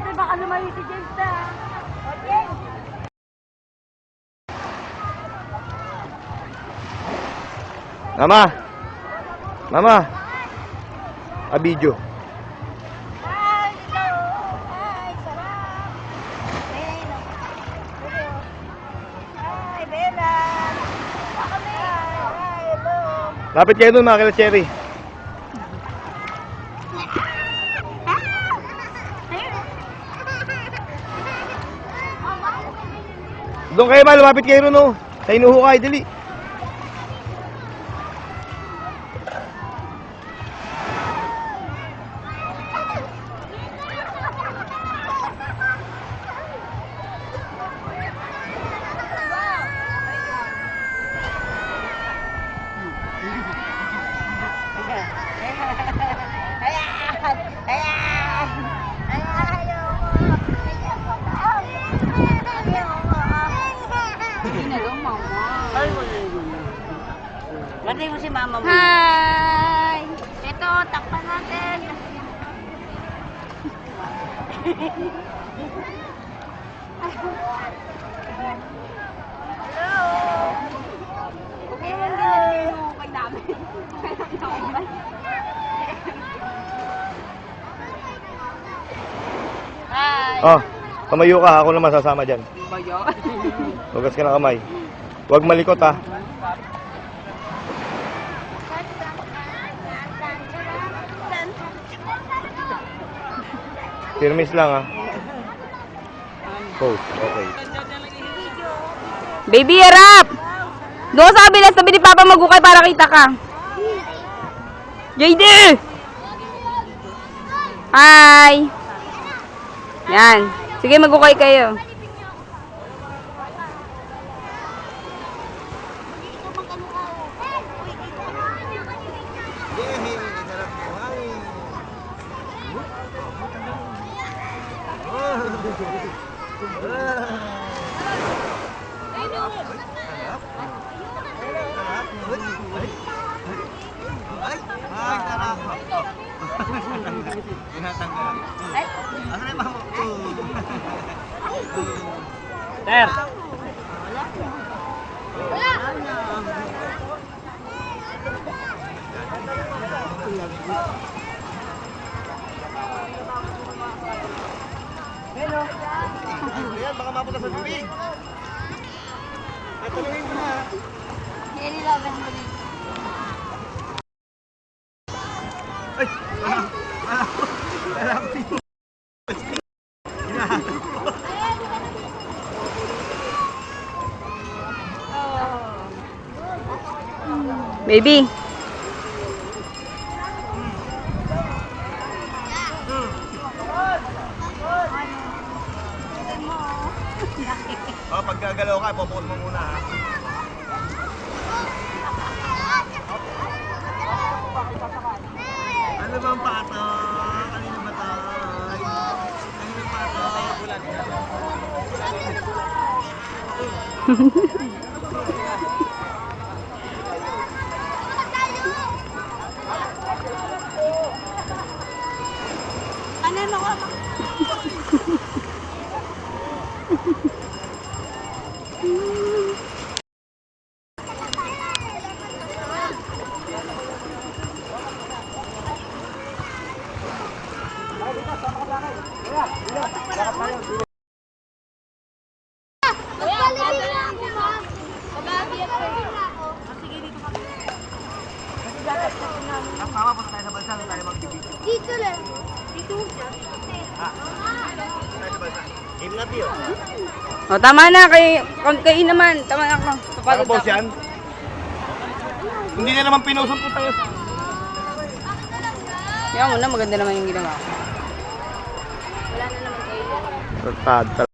Ate, baka lumayo si James na. O, James! Mama! Mama! Abidyo. Hi! Hello! Hi! Sarap! Hi, Bella! Hi! Hello! Lapit kayo dun mga kila Cherry. Doon kayo ma, lumapit kayo ron oh. Sa inuhukay, dali. Batay mo si mama mo. Hi! Ito, takpan natin. Hello! Okay naman din yung pag namin. Hi! Oh, tumayo ka, ako naman sasama dyan. Bayo? Hugas ka ng kamay. Huwag malikot ha. Firmis lang ha. Pose, okay. Baby, harap! Doon sa kabilas, tabi ni Papa magukay para kita ka. JD! Hi! Yan. Sige, magukay kayo. Ter! Hello. Ayan, baka mapunta sa tubig. At tanungin ko na. Nililaban mo din. Ay! Alam ko. Hinahanap ko. Baby. Oh, pag gagalaw ka, popot mo muna ha. Ano bang pato? Kanino ba to? Kanino pato? Ano mo ko? Tama, punta tayo sa bansa, tayo mag-video. Dito lang. Dito. Tayo sa bansa. Game na tiyo. O, tama na. Kayo naman. Tama na ako. Papagod Tapos ako. yan. Hindi na naman pinusong ko tayo. Yan mo na. Maganda naman yung ginawa ko. Wala na naman kayo. Ratad.